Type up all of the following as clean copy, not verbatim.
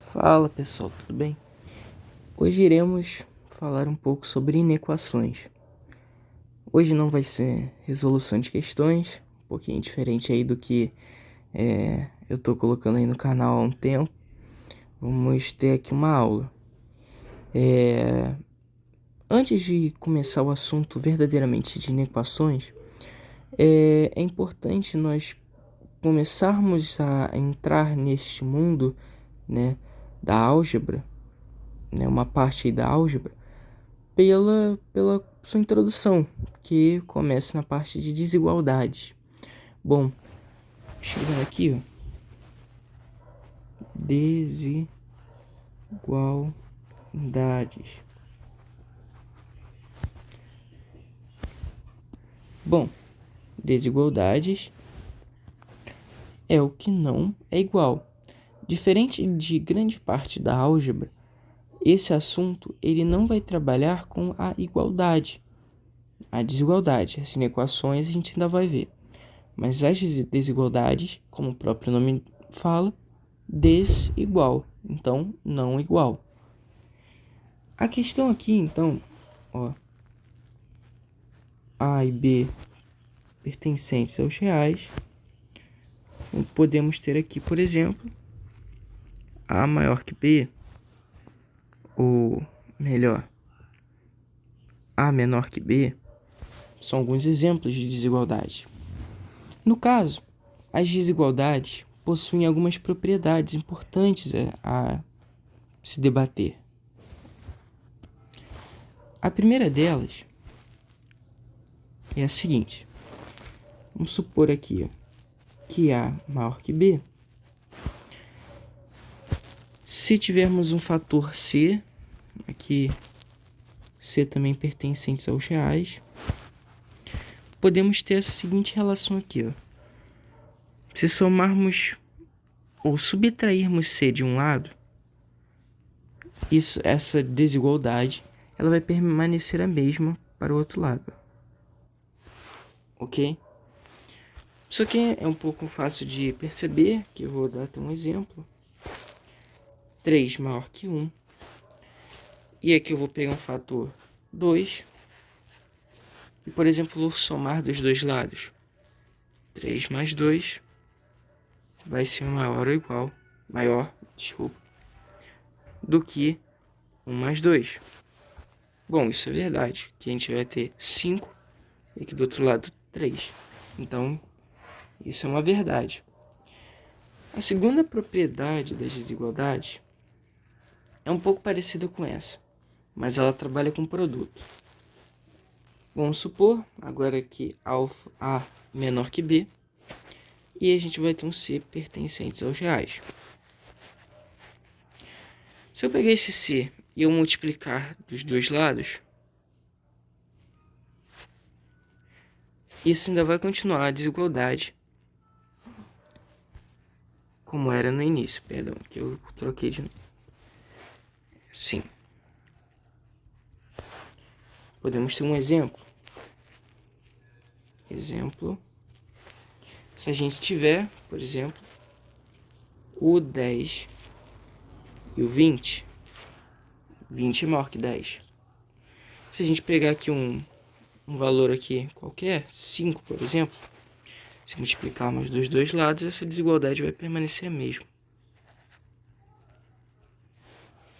Fala pessoal, tudo bem? Hoje iremos falar um pouco sobre inequações. Hoje não vai ser resolução de questões, um pouquinho diferente aí do que eu tô colocando aí no canal há um tempo. Vamos ter aqui uma aula. Antes de começar o assunto verdadeiramente de inequações, é importante nós começarmos a entrar neste mundo, né, da álgebra, né, uma parte aí da álgebra, pela sua introdução, que começa na parte de desigualdades. Bom, chegando aqui, ó, desigualdades. Bom, desigualdades é o que não é igual. Diferente de grande parte da álgebra, esse assunto ele não vai trabalhar com a igualdade. A desigualdade, as inequações a gente ainda vai ver. Mas as desigualdades, como o próprio nome fala, desigual, então não igual. A questão aqui, então, ó, A e B pertencentes aos reais, podemos ter aqui, por exemplo, A maior que B, ou melhor, A menor que B, são alguns exemplos de desigualdade. No caso, as desigualdades possuem algumas propriedades importantes a se debater. A primeira delas é a seguinte. Vamos supor aqui, ó, que A maior que B. Se tivermos um fator C, aqui C também pertencentes aos reais, podemos ter essa seguinte relação aqui, ó. Se somarmos ou subtrairmos C de um lado, essa desigualdade ela vai permanecer a mesma para o outro lado. Ok? Isso aqui é um pouco fácil de perceber, que eu vou dar até um exemplo. 3 maior que 1. E aqui eu vou pegar um fator 2. E, por exemplo, vou somar dos dois lados. 3 mais 2 vai ser maior, do que 1 mais 2. Bom, isso é verdade, que a gente vai ter 5 e aqui do outro lado 3. Então, isso é uma verdade. A segunda propriedade das desigualdades é um pouco parecida com essa, mas ela trabalha com produto. Vamos supor agora que A menor que B, e a gente vai ter um C pertencentes aos reais. Se eu pegar esse C e eu multiplicar dos dois lados, isso ainda vai continuar a desigualdade como era no início. Perdão, que eu troquei de... Sim. Podemos ter um exemplo. Se a gente tiver, por exemplo, o 10 e o 20. 20 é maior que 10. Se a gente pegar aqui um valor aqui qualquer, 5, por exemplo, se multiplicarmos dos dois lados, essa desigualdade vai permanecer a mesma.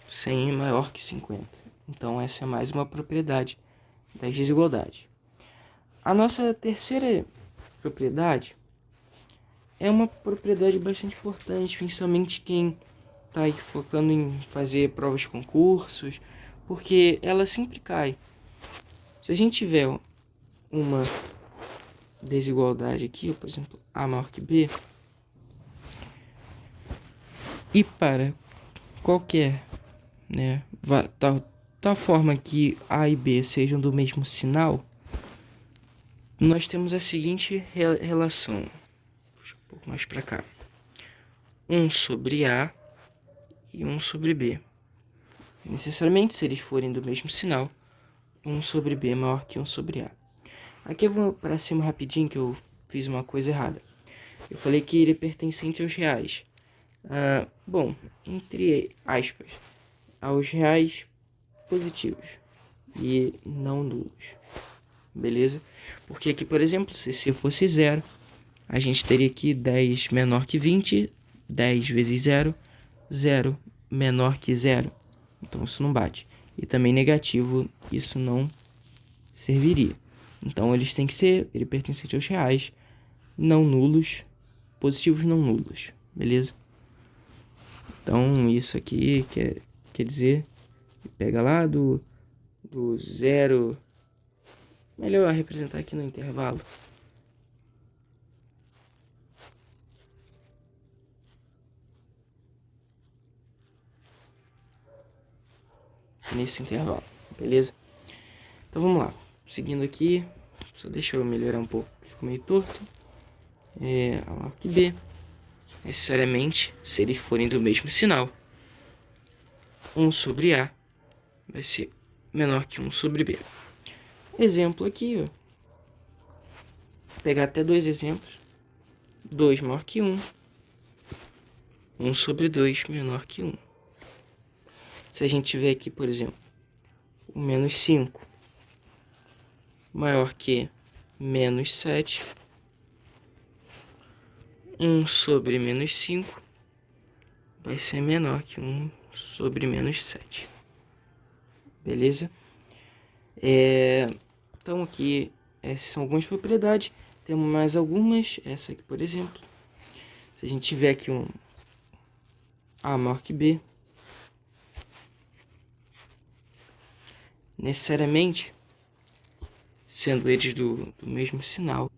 100 é maior que 50. Então essa é mais uma propriedade das desigualdades. A nossa terceira propriedade é uma propriedade bastante importante, principalmente quem está aí focando em fazer provas de concursos, porque ela sempre cai. Se a gente tiver uma desigualdade aqui, por exemplo, A maior que B, e para qualquer, né, tal forma que A e B sejam do mesmo sinal, nós temos a seguinte relação. Puxa um pouco mais para cá. 1 sobre A e 1 sobre B. Necessariamente, se eles forem do mesmo sinal, 1 sobre B é maior que 1 sobre A. Aqui eu vou para cima rapidinho que eu fiz uma coisa errada. Eu falei que ele é pertencente aos reais. Bom, entre aspas, aos reais positivos e não nulos, beleza? Porque aqui, por exemplo, se C fosse zero, a gente teria aqui 10 menor que 20, 10 vezes zero, zero menor que zero. Então isso não bate. E também negativo, isso não serviria. Então eles têm que ser, ele pertence aos reais, não nulos, positivos não nulos, beleza? Então isso aqui quer dizer, pega lá do zero, melhor representar aqui no intervalo. Nesse intervalo, beleza? Então vamos lá, seguindo aqui, só deixa eu melhorar um pouco, ficou meio torto. A marca B, necessariamente, se eles forem do mesmo sinal, 1 sobre A vai ser menor que 1 sobre B. Exemplo aqui, ó. Vou pegar até dois exemplos. 2 maior que 1. 1 sobre 2 menor que 1. Se a gente tiver aqui, por exemplo, o menos 5 maior que menos 7, 1 sobre menos 5 vai ser menor que 1 sobre menos 7. Beleza? Então aqui, essas são algumas propriedades. Temos mais algumas. Essa aqui, por exemplo. Se a gente tiver aqui um A maior que B, necessariamente, sendo eles do mesmo sinal,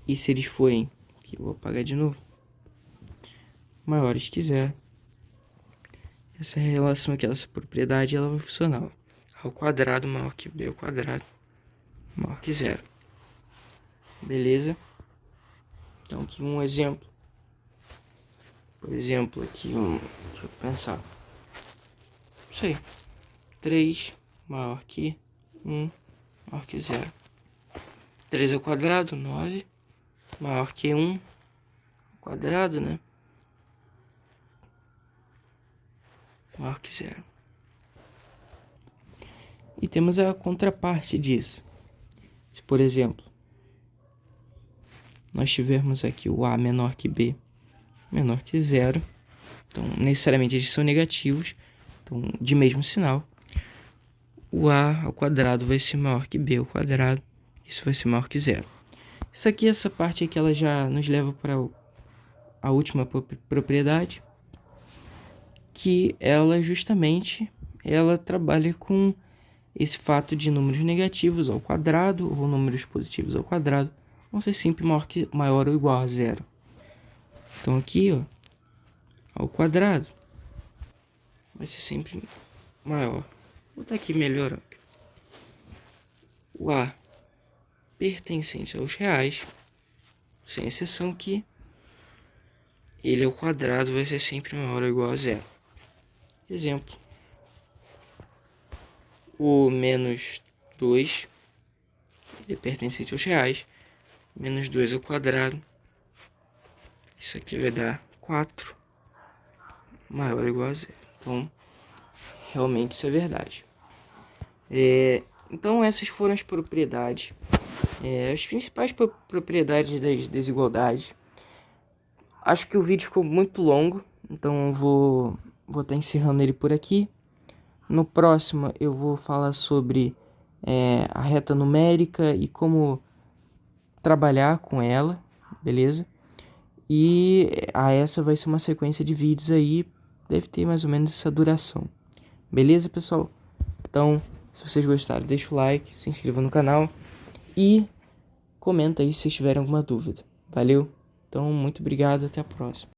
e se eles forem, aqui eu vou apagar de novo, maiores que zero, essa relação aqui, essa propriedade, ela vai funcionar. A ao quadrado maior que B ao quadrado maior que zero. Beleza? Então aqui um exemplo. Por exemplo, aqui deixa eu pensar. Isso aí. 3 maior que 1 maior que zero. 3 ao quadrado, 9 maior que 1 ao quadrado, né? Maior que zero. E temos a contraparte disso. Se, por exemplo, nós tivermos aqui o A menor que B menor que zero, então necessariamente eles são negativos, então de mesmo sinal, o A ao quadrado vai ser maior que B ao quadrado, isso vai ser maior que zero. Isso aqui, essa parte aqui, ela já nos leva para a última propriedade, que ela justamente, ela trabalha com esse fato de números negativos ao quadrado ou números positivos ao quadrado vão ser sempre maior ou igual a zero. Então aqui, ó, ao quadrado vai ser sempre maior. Vou botar aqui melhor, ó. O A pertencente aos reais, sem exceção que ele ao quadrado vai ser sempre maior ou igual a zero. Exemplo. O menos 2, ele é pertencente aos reais. Menos 2 ao quadrado. Isso aqui vai dar 4 maior ou igual a zero. Então, realmente isso é verdade. Então, essas foram as propriedades. As principais propriedades das desigualdades. Acho que o vídeo ficou muito longo. Então, eu vou estar encerrando ele por aqui. No próximo, eu vou falar sobre a reta numérica e como trabalhar com ela, beleza? E essa vai ser uma sequência de vídeos aí, deve ter mais ou menos essa duração. Beleza, pessoal? Então, se vocês gostaram, deixa o like, se inscreva no canal e comenta aí se vocês tiverem alguma dúvida. Valeu? Então, muito obrigado, até a próxima.